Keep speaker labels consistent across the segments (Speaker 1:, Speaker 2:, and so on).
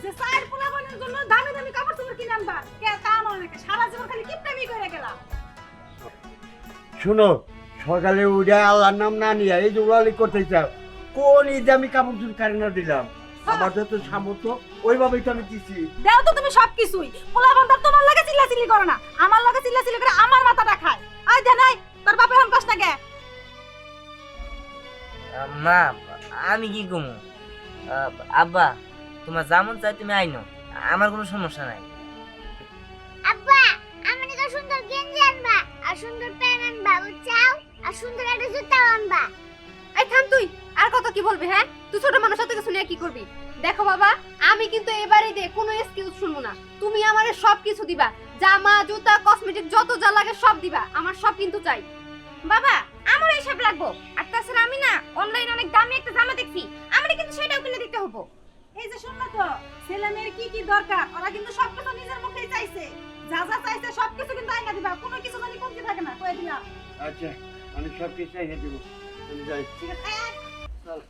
Speaker 1: যে চায়ের পোলাপানের জন্য দামি দামি কাপড় চোপড় কিনে আনবা কে তা নয় নাকি সারা জীবন খালি কিপটামি করে গেলা।
Speaker 2: শুনো, সকালে উঠে আল্লাহর নাম না নিয়ে এই যে উড়ালি করতে চাও, কোন ঈদে আমি কাপড় চুপড় কারিনা দিলাম? আমার যত সামর্থ্য ওইভাবেই তো আমি দিছি।
Speaker 1: দেও তো তুমি সবকিছুই, পোলাপান তার তোমার লাগে চিল্লাচিল্লি করে না, আমার লাগে চিল্লাচিল্লি করে আমার মাথাটা খায়। আই দে নাই তোর বাপের হাম কষ্ট গে।
Speaker 3: মা আমি কি কমু? আব্বা তোমার যেমন চাই তুমি আইনো, আমার কোনো সমস্যা নাই।
Speaker 4: আব্বা আমি নাকি সুন্দর গেঞ্জি আনবা আর সুন্দর প্যান্ট আনবা বুঝছাও আর সুন্দর একটা জুতা আনবা।
Speaker 5: এই থাম তুই, আর কত কি বলবি? হ্যাঁ তুই ছোট মানুষ সাথে কিছু নিয়ে কি করবি? দেখো বাবা, আমি কিন্তু এবারে দে কোনো এক্সকিউজ শুনবো না। তুমি আমারে সব কিছু দিবা, জামা জুতা কসমেটিক যত যা লাগে সব দিবা, আমার সব কিন্তু চাই।
Speaker 6: বাবা আমার এইসব লাগবো, আর তাছাড়া আমি না অনলাইনে অনেক দামি একটা জামা দেখছি, আমারে কিন্তু সেটাও কিনে দিতে হবো।
Speaker 1: এই যে শুনলা তো, ছেলে মেয়ের কি কি দরকার ওরা কিন্তু সবকিছু নিজের মুখেই চাইছে, যা যা চাইছে সবকিছু কিন্তু আইনা দিবা, কোনো কিছু জানি কমতি থাকে না, কয়ে দিলাম।
Speaker 2: আচ্ছা, আমি সব কিছু এনে দেবো, আমি যাই।
Speaker 1: ঠিক আছে
Speaker 2: চল।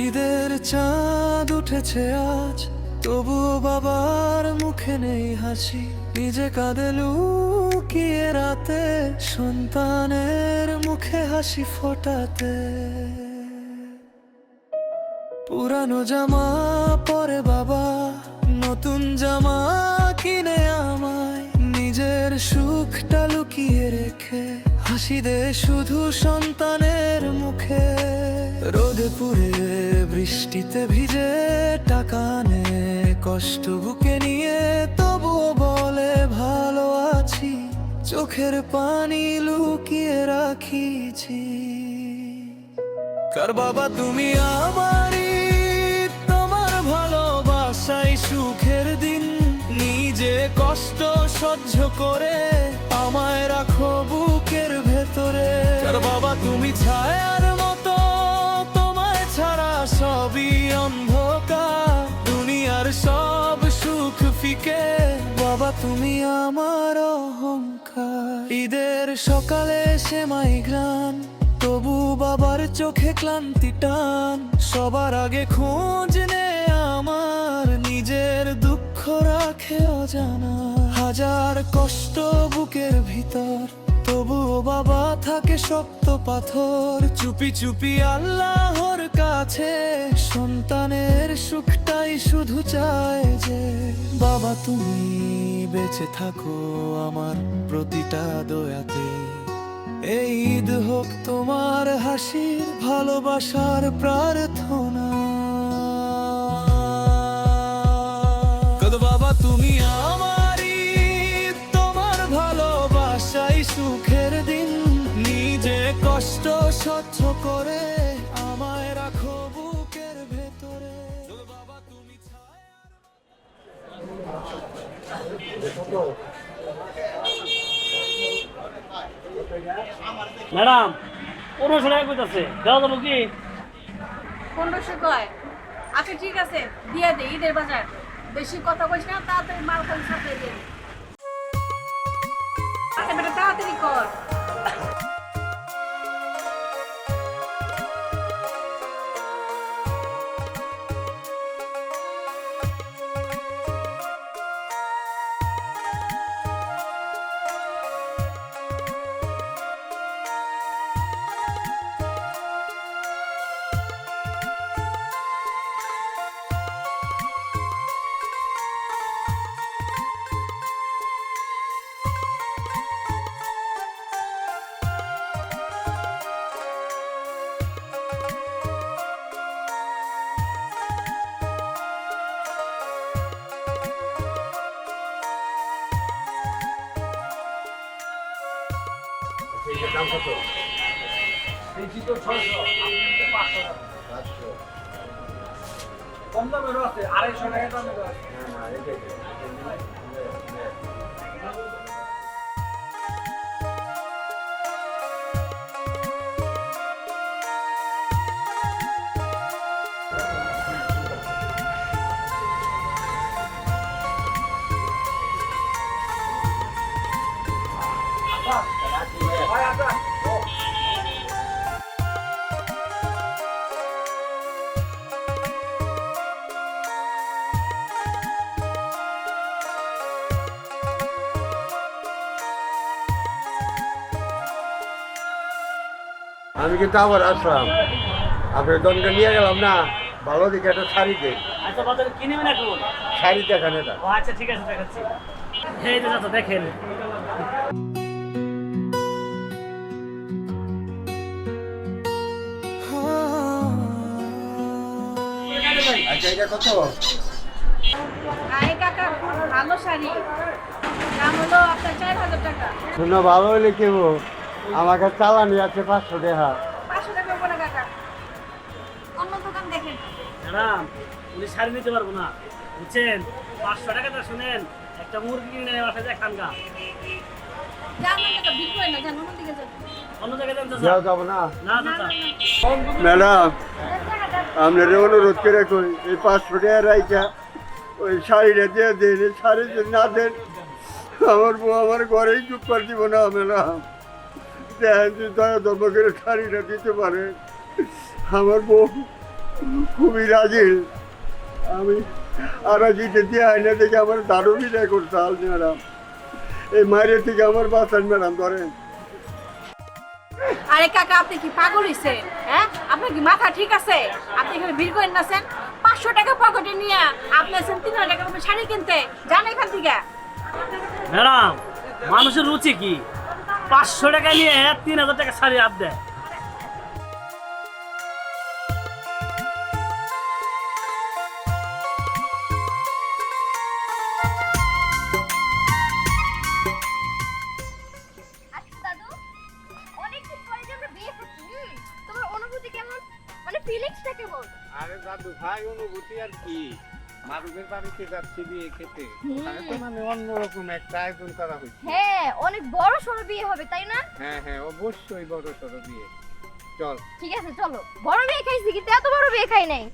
Speaker 7: ঈদের চাঁদ উঠেছে আজ, তবুও বাবার মুখে নেই হাসি। নিজে কাঁদে লুকিয়ে রাতে, সন্তানের মুখে হাসি ফোটাতে। পুরানো জামা পরে বাবা, নতুন জামা কিনে আমায়। নিজের সুখটা লুকিয়ে রেখে হাসি দে শুধু সন্তানের মুখে। রোদে পুড়ে বৃষ্টিতে ভিজে টাকা নে কষ্ট বুকে নিয়ে, তবুও বলে ভালো আছি। চোখের পানি লুকিয়ে রাখিছি। কার বাবা তুমি আমারই, তোমার ভালোবাসাই সুখের দিন। নিজে কষ্ট সহ্য করে আমায় রাখো বুকের ভেতরে। কার বাবা তুমি ছায়ার মতো, তোমায় ছাড়া সবই অন্ধকার। দুনিয়ার সব সুখ ফিকে, বাবা তুমি আমার অহংকার। ঈদের সকালে সেমাই ঘ্রাণ, তবু বাবার চোখে ক্লান্তি টান। সবার আগে খোঁজ নে আমার, নিজের দুঃখ রাখে অজানা। হাজার কষ্ট বুকের ভিতর, তবুও বাবা থাকে শক্ত পাথর। চুপি চুপি আল্লাহর কাছে সন্তানের সুখটাই শুধু চায় যে। বাবা তুমি বেঁচে থাকো আমার প্রতিটা দয়াতে। এই ঈদ হোক তোমার হাসির ভালোবাসার প্রার্থনা। বাবা তুমি আমারই, তোমার ভালোবাসাই সুখের দিন। নিজে কষ্ট সহ্য করে আমায় রাখো বুকের ভেতরে। বাবা তুমি
Speaker 8: ম্যাডাম 1500 টাকা কইতাছে, দেওয়া যাবো কি?
Speaker 1: 1500 কয়? আচ্ছা ঠিক আছে দিয়ে দে, ঈদের বাজার বেশি কথা বলিস না, তাড়াতাড়ি মাল খালি সাথে দে। আচ্ছা বেটা তাড়াতাড়ি কর।
Speaker 2: দাম কত?
Speaker 8: এই জুতো 600, আপনি তো 500 টাকা। কম দামেরও আছে, 250 টাকা দামেরও আছে।
Speaker 2: না এটাই আমি কিন্তু আবার আসলাম, আপনার দনকে নিয়ে গেলাম না, ভালো দিকে একটা শাড়ি দে,
Speaker 8: আচ্ছা বাজারে কি নেবেন এখন?
Speaker 2: শাড়ি দেখান এটা।
Speaker 8: ও আচ্ছা ঠিক আছে দেখাচ্ছি। এই যে চাচা দেখেন।
Speaker 2: আচ্ছা এটা কত?
Speaker 1: আয় কাকা, খুব ভালো শাড়ি, দাম হলো আপনার 4000 টাকা।
Speaker 2: শুনো ভালো হলে কেব, আমাকে চালানি আছে 500 টাকা।
Speaker 1: 500 টাকা হবে না কাকা, অন্য দোকান দেখেন।
Speaker 8: ম্যাডাম উনি শাড়ি নিতে পারবো না বুঝছেন, 500 টাকাটা শুনেন, একটা মুরগি কিনে নেওয়া বাসায় খান গা।
Speaker 1: যান না কাকা, বিল করেন না, যান অন্য দিকে যান।
Speaker 8: অন্য জায়গায় যান চাচা।
Speaker 2: যাও যাব না
Speaker 8: না চাচা।
Speaker 2: ম্যাডাম, আপনার অনুরোধ করে কই এই 500 টাকা রাইখা ওই শাড়িটা দিয়ে দেন, এই শাড়ি যদি না দেন আমার বউ আমার ঘরেই চুপ করে দিব না। ম্যাডাম দেখেন যদি দয়া ধর্ম করে শাড়িটা দিতে পারে, আমার বউ খুবই রাজি। আমি আর জিতে দিয়ে আয়না থেকে আমার দারু বিদায় করতে আল ম্যাডাম, এই মায়ের থেকে আমার বাঁচান ম্যাডাম। ধরেন
Speaker 1: আরে কাকা, আপনি কি পাগল হইছেন? হ্যাঁ, আপনার কি মাথা ঠিক আছে? আপনি এখানে ভিড় করেন নাছেন, 500 টাকা পকেটে নিয়ে আপনি আছেন 3000 টাকা করে শাড়ি কিনতে, যান এখান থেকে।
Speaker 8: ম্যাডাম মানুষের রুচি কি, 500 টাকা নিয়ে 3000 টাকা শাড়ি আপ দেয়।
Speaker 5: আচ্ছা দাদু, অনেকদিন পরে যে আমরা বিয়ে করছি, তোমার অনুভূতি কেমন, মানে ফিলিংসটা কেমন?
Speaker 2: আরে দাদু ভাই, অনুভূতি আর কি, মারুফের বাড়িতে যাচ্ছি বিয়ে খেতে, তাহলে তো মানে অন্যরকম একটা আয়োজন করা হয়েছে।
Speaker 5: হ্যাঁ, অনেক বড় সড়ো বিয়ে হবে তাই না?
Speaker 2: হ্যাঁ হ্যাঁ, অবশ্যই বড় সড়ো বিয়ে। চল
Speaker 5: ঠিক আছে চলো, বড় বিয়ে খাইছি কিন্তু এত বড় বিয়ে খাই নাই।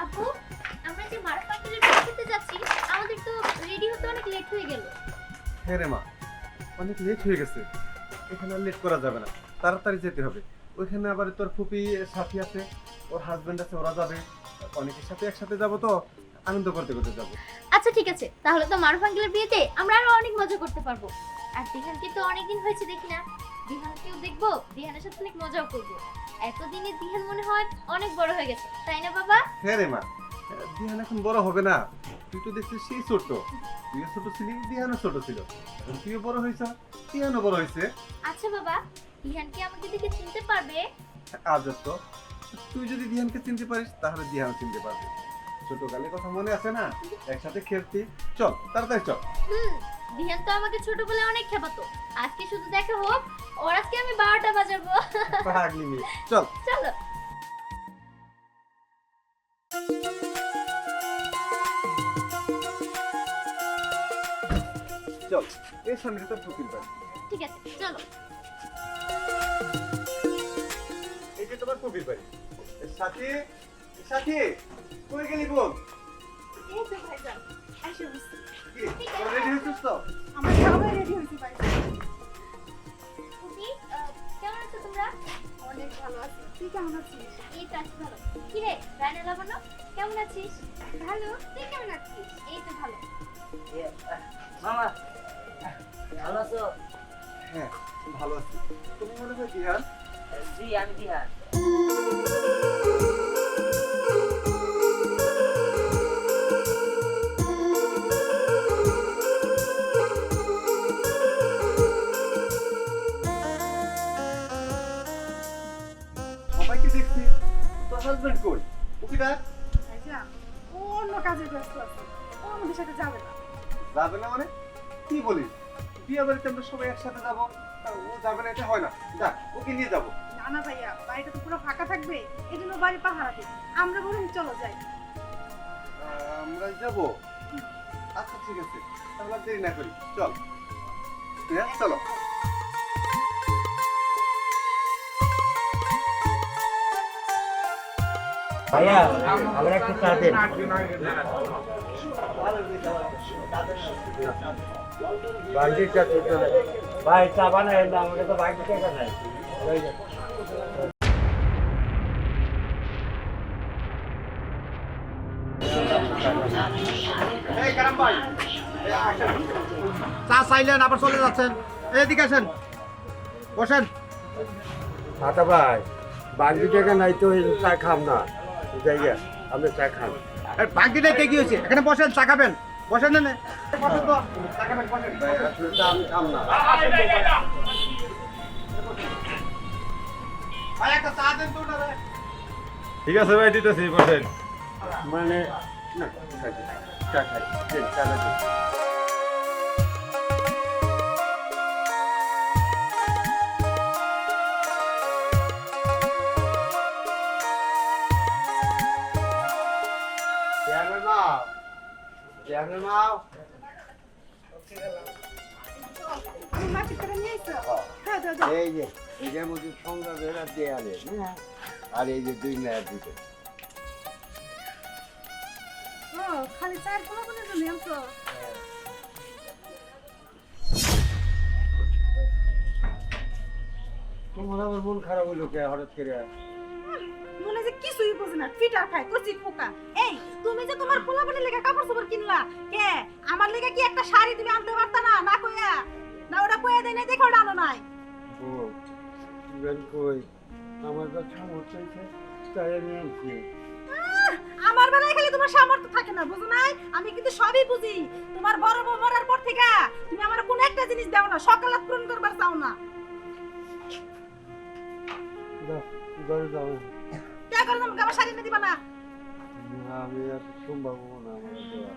Speaker 4: আপু, আমরা যে মারুফ আঙ্কেলের বিয়ে খেতে যাচ্ছি, আমাদের তো রেডি হতে অনেক লেট হয়ে গেল।
Speaker 9: হ্যাঁ রে মা, অনেক লেট হয়ে গেছে, এখানে আর লেট করা যাবে না, তাড়াতাড়ি যেতে হবে। ওইখানে আবার তোর ফুপি সাথী আছে, ওর হাজবেন্ড আছে, ওরা যাবে, অনেকের সাথে একসাথে যাবো, তো আনন্দ করতে করতে যাবো।
Speaker 4: আচ্ছা ঠিক আছে, তাহলে তো মারুফ আঙ্কেলের বিয়েতে আমরা আরো অনেক মজা করতে পারবো। আর দিহানকে তো অনেকদিন হয়েছে দেখি না, দিহানকেও দেখবো, দিহানের সাথে অনেক মজাও করবো। এতদিনে দিহান মনে হয় অনেক বড় হয়ে গেছে, তাই না বাবা?
Speaker 9: হ্যাঁ রে মা, দিহান এখন বড় হবে না, তুই তো দেখছিস সেই ছোট, তুইও ছোট ছিলি, দিহানও ছোট ছিল, এখন তুইও বড় হয়েছ, দিহানও বড় হয়েছে।
Speaker 4: আচ্ছা বাবা, দিহান কি আমাকে দেখে চিনতে পারবে?
Speaker 9: আজ তো তুই যদি দিহানকে চিনতে পারিস তাহলে দিহান চিনতে পারবে। ছোটকালের কথা মনে আছে না, একসাথে খেলতি, চল তাড়াতাড়ি চল।
Speaker 4: দিহান তো আমাকে ছোটবেলা অনেক খেপাতো, আজকে শুধু দেখা হোক, ওর আজকে আমি 12টা বাজাবো।
Speaker 9: পাগলি মেয়ে, চল।
Speaker 4: চলো।
Speaker 9: চল, এই সামনে তোর ফুপির বাড়ি,
Speaker 4: ঠিক আছে চলো।
Speaker 9: এই যে তোমার ফুপির বাড়ি। সাথী, সাথী, কই গেলি বোন?
Speaker 1: এই তো ভাইজান, এসে বসছি।
Speaker 9: কি রেডি হয়েছিস তো?
Speaker 1: আমার সবাই রেডি হয়েছে ভাইজান।
Speaker 4: ফুপি, কেমন আছো তোমরা?
Speaker 1: অনেক ভালো আছি, তুই কেমন আছিস?
Speaker 4: এই তো আছি ভালো। কি রে রায়না লাবানো, কেমন আছিস? ভালো। তুই কেমন আছিস? এই তো ভালো।
Speaker 3: মামা ভালো আছো?
Speaker 9: হ্যাঁ ভালো আছি। তুমি মনে হয় দিহান?
Speaker 3: জি আমি দিহান।
Speaker 9: সবাইকে দেখছি, তোর হাজবেন্ড কই? ওকে ডাক।
Speaker 1: ভাইজান, ও অন্য কাজে ব্যস্ত আছে, ও আমাদের সাথে যাবে না।
Speaker 9: যাবে না মানে? কি বলিস? বিয়ে বাড়িতে আমরা সবাই একসাথে যাবো, ও যাবে না এটা হয় না। যাক, ওকে নিয়ে যাবো।
Speaker 1: না না ভাইয়া, বাড়িটা তো পুরো ফাঁকা থাকবে, এই জন্য বাড়ি পাহারা দিই। আমরা বরং চলো যাই।
Speaker 9: আমরা যাবো? আচ্ছা ঠিক আছে, তাহলে আর দেরি না করি, চল। হ্যাঁ চলো।
Speaker 2: ভাইয়া, আমরা একটু চা দেন। বাড়িতে চা খেতে হবে। ভাই চা বানায় না, আমাকে তো বাড়িতে টাকা নাই।
Speaker 9: এই কারাম ভাই,
Speaker 10: চা চাইলেন আবার চলে যাচ্ছেন, এদিকে আসেন, বসেন।
Speaker 2: আতা ভাই বাকি টাকা নাই তো এই চা খাম না, জায়গা আপনি চা খান।
Speaker 10: বাকি দেখতে কি হয়েছে, এখানে বসেন, চা খাবেন, বসেন না বসেন তো, চা খাবেন, বসেন।
Speaker 2: আমি খাম না।
Speaker 10: ভাই একটা চা দেন তো না।
Speaker 9: ঠিক আছে ভাই, দিতেছি, বসেন।
Speaker 2: মানে না খাই, চা খাই, দেন, চাটা দেন। এই যে এটার মধ্যে সংগ্রামের আর দেয়ালে, হ্যাঁ, আর এই যে 2 মেয়ার দিতে
Speaker 1: খালি চার পোলাপানের জন্য আনছো?
Speaker 2: তোমার আমার মন খারাপ হইলো কে হঠাৎ করে?
Speaker 1: মনে যে কিছুই বোঝে না, ফিটার খায় কচি পোকা। এই তুমি যে তোমার পোলাপানের লেগে কাপড় চোপড় কিনলা, কে আমার লেগে কি একটা শাড়ি তুমি আনতে পারতা না? না কইয়া, না ওটা কইয়া দেয় না দেখে ওটা আনো নাই।
Speaker 2: বউ ইভেন কই আমার কাছে সামর্থ্য আছে তাই আমি আনছি।
Speaker 1: আমার বেলায় খালি তোমার সামর্থ্য থাকে না, বুঝো নাই? আমি কিন্তু সবই বুঝি। তোমার বড় বউ মরার পর থেকে তুমি আমার কোন একটা জিনিস দাও না, সকালে পূরণ করবার চাও না।
Speaker 2: ঘরে যাও
Speaker 1: কে করে আমাকে আমার শাড়ি এনে দিবা না?
Speaker 2: না, আমি আর সম্ভব না আমার দেওয়া।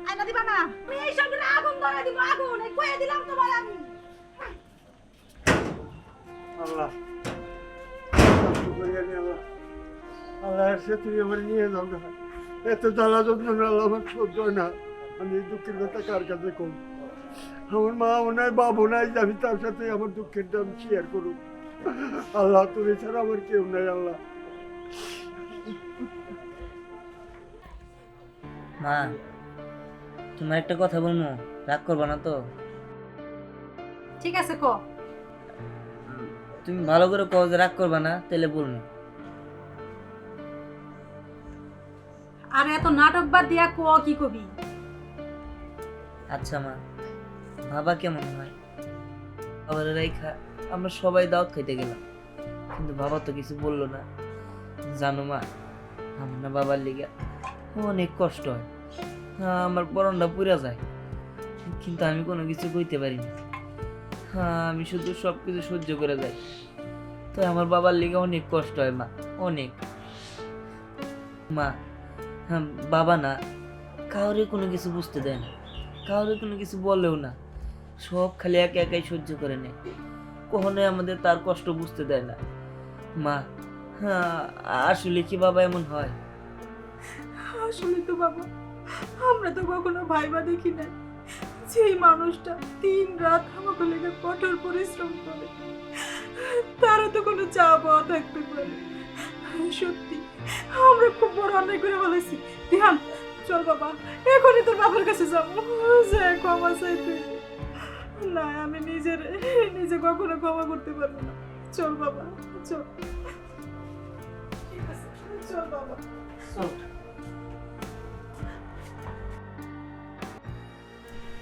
Speaker 1: আইনা দিবা না? আমি এই সব আগুন ধরে দিব, আগুন এই কইয়া দিলাম তোমার আমি।
Speaker 2: আল্লাহ শুকরিয়া নি আল্লাহ, আল্লাহ এসে তুমি আমার নিয়ে যাও না। এত জ্বালা যন্ত্রণা আল্লাহ আমার সহ্য হয় না। আমি এই দুঃখের কথা কার কাছে কম? আমার মাও নাই, বাবু নাই, যে আমি তার সাথে আমার দুঃখেরটা আমি শেয়ার করুন। আল্লাহ তুমি ছাড়া আমার কেউ নাই। আল্লাহ
Speaker 3: মা, তোমার একটা কথা বলবো, রাগ করবা না তো?
Speaker 1: ঠিক আছে কো।
Speaker 3: তুমি ভালো করে কও যে রাগ করবা না, তাহলে বলবো।
Speaker 1: আর এত নাটক বাদ দিয়া কো, কি কবি?
Speaker 3: আচ্ছা মা, বাবা কেমন হয়? বাবার রেখা আমরা সবাই দাওয়াত খাইতে গেলাম, কিন্তু বাবা তো কিছু বললো না। জানো মা, আমার না বাবার লিগা অনেক কষ্ট হয়, আমার পরনটা পুড়ে যায়, কিন্তু আমি কোনো কিছু কইতে পারি না। আমি শুধু সব কিছু সহ্য করে যাই, তো আমার বাবার লিগা অনেক কষ্ট হয় মা, অনেক। মা, বাবা না কাউরে কোনো কিছু বুঝতে দেয় না, কাউরে কোনো কিছু বলেও না, সব খালি একা একাই সহ্য করে নেয়, কখনোই আমাদের তার কষ্ট বুঝতে দেয় না। মা, আসলে কি বাবা এমন হয়?
Speaker 1: আসলে তো বাবা, আমরা তো কখনো ভাইবা দেখি না যেই মানুষটা দিন রাত আমাকে লেগে কঠোর পরিশ্রম করে, তারও তো কোনো চাওয়া পাওয়া থাকতে পারে। সত্যি আমরা খুব বড় অন্যায় করে বলেছি। ধ্যান, চল বাবা, এখনই তোর বাবার কাছে যাবো, যে ক্ষমা চাইতে। না, আমি নিজে কখনো ক্ষমা করতে পারবো না। চল বাবা, চল। ঠিক আছে, চল বাবা।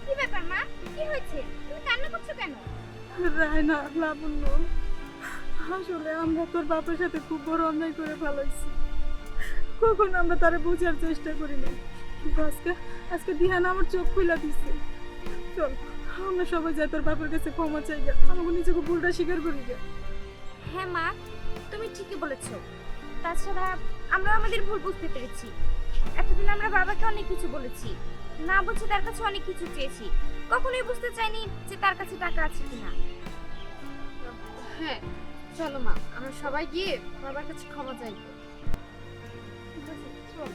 Speaker 6: কি ব্যাপার মা, কি হয়েছে? তুমি কান্না করছো কেন?
Speaker 1: রায়না, লাবণ্য, আসলে আমরা তোর বাবার সাথে খুব বড় অন্যায় করে ফেলাইছি। কখন আমরা তারে বোঝার চেষ্টা করি না, কিন্তু আজকে দিহান আমার চোখ খুলে দিছে। চল আমরা সবাই যাই তোর বাবার কাছে ক্ষমা চাই গে, আমাকে নিজেকে ভুলটা স্বীকার করি গে।
Speaker 6: হ্যাঁ মা, তুমি ঠিকই বলেছো। তাছাড়া আমরা আমাদের ভুল বুঝতে পেরেছি। এতদিন আমরা বাবাকে অনেক কিছু বলেছি, না বলছি তার কাছে অনেক কিছু চেয়েছি, কখনোই বুঝতে চাইনি যে তার কাছে টাকা আছে কিনা।
Speaker 5: হ্যাঁ চলো মা, আমরা সবাই গিয়ে বাবার কাছে ক্ষমা চাইবো।
Speaker 1: ঠিক আছে, চল।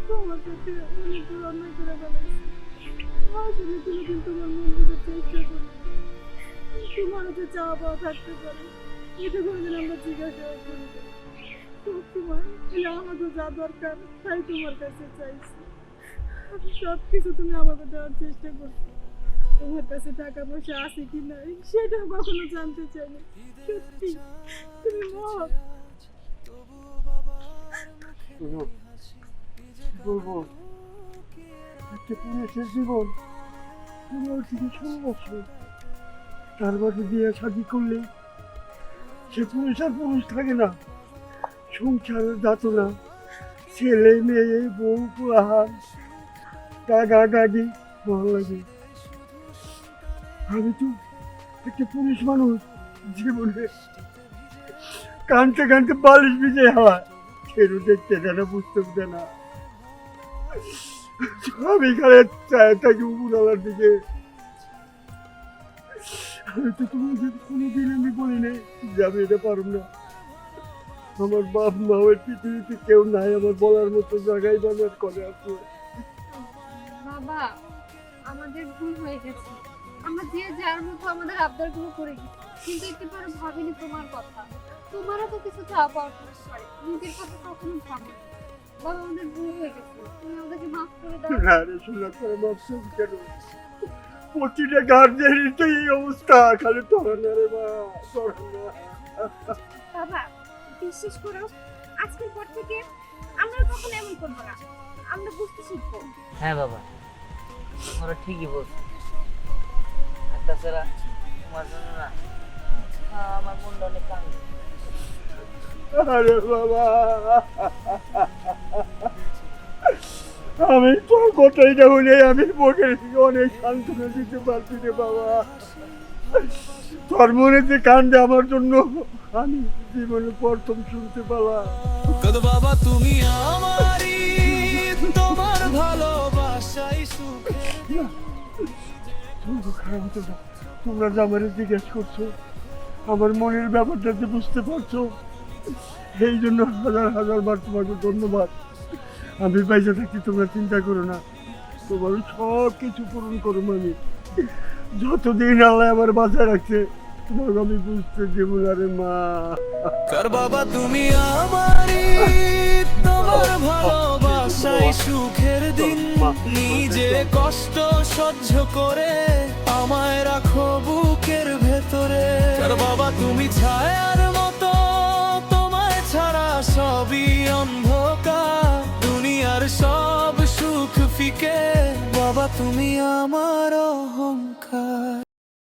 Speaker 1: তোমার সাথে অনেক দূর অন্যায় করে ফেলাইছি। আসলে কোনোদিন তোমার মন বোঝার চেষ্টা করি, তোমার যে চাওয়া পাওয়া থাকতে পারে এটা কোনোদিন আমরা জিজ্ঞাসা করি না। সবসময় এলে আমাকে যা দরকার তাই তোমার কাছে চাইছি। আমি সব কিছু তুমি আমাকে দেওয়ার চেষ্টা করছো। তোমার কাছে টাকা পয়সা আছে কি নাই সেটাও কখনো জানতে চাইনি। সত্যি তুমি মহৎ।
Speaker 2: শোনো, কি বলবো, একটা পুরুষের জীবন 15 থেকে 16 বছর, তার মাঝে বিয়ে শাদি করলে সে পুরুষ আর পুরুষ থাকে না। সংসারের যাতনা, ছেলে মেয়ে বউ পোলাহান, গাগা গাগি ভালো লাগে। আমি তো একটা পুরুষ মানুষ, জীবনে কানতে কানতে বালিশ ভিজে হাওয়া কেউ দেখতে দেয় না, বুঝতে দেয় না। আমি এখানে চায় থাকি উপরওয়ালার দিকে। আমি তো তোমাকে কোনোদিন আমি বলি নাই যে আমি এটা পারব না। আমার বাপ মা ওই পৃথিবীতে কেউ নাই আমার বলার মতো জায়গায় বাজার করে আছে।
Speaker 5: বাবা, আমাদের ভুল হয়ে গেছে। আমরা যে যার মতো আমাদের আবদারগুলো করে গেছি, কিন্তু একটু পরে ভাবিনি তোমার কথা। তোমারও তো কিছু চাওয়া পাওয়ার থাকতে পারে, নিজের কথা কখনো ভাবো না। বাবা, আমাদের ভুল হয়ে গেছে, তুমি আমাদেরকে মাফ করে দাও।
Speaker 2: না রে, শোনা করে ভাবছেন কেন? প্রতিটা গার্জেনের তো এই অবস্থা, খালি তোরা না রে মা, তোরা না।
Speaker 6: বাবা বিশ্বাস করো, আজকের পর থেকে আমরা কখনো এমন করবো না। আমরা বুঝতে শিখবো।
Speaker 3: হ্যাঁ বাবা, তোমরা ঠিকই বলছো। আর তাছাড়া তোমার জন্য না আমার মনটা অনেক কান্দে।
Speaker 2: আরে বাবা, আমি তোর কথাই না হলে আমি বোনের অনেক সান্ত্বনা দিতে পারছি রে বাবা। তোর মনে যে কান্দে আমার জন্য আমি জীবনে প্রথম শুনতে পেলাম।
Speaker 7: কত বাবা তুমি আমারই, তোমার ভালোবাসাই সুখে।
Speaker 2: তোমরা যে আমার জিজ্ঞেস করছো, আমার মনের ব্যাপারটা যে বুঝতে পারছো, এই জন্য হাজার হাজার বার তোমাকে ধন্যবাদ। আমি পয়সা থাকছি, তোমরা চিন্তা করো না, তোমার সব কিছু পূরণ করবো আমি। যতদিন আল্লাহ আমার বাঁচায় রাখছে তোমাকে আমি বুঝতে দেব না রে মা।
Speaker 7: কার বাবা তুমি আমারই, তোমার ভালোবাসাই সুখের দিন। নিজে কষ্ট সহ্য করে আমায় রাখো বুকের ভেতরে। কার বাবা তুমি ছায়ার মতো, তোমায় ছাড়া সবই অন্ধকার। দুনিয়ার সব সুখ ফিকে, বাবা তুমি আমার অহংকার।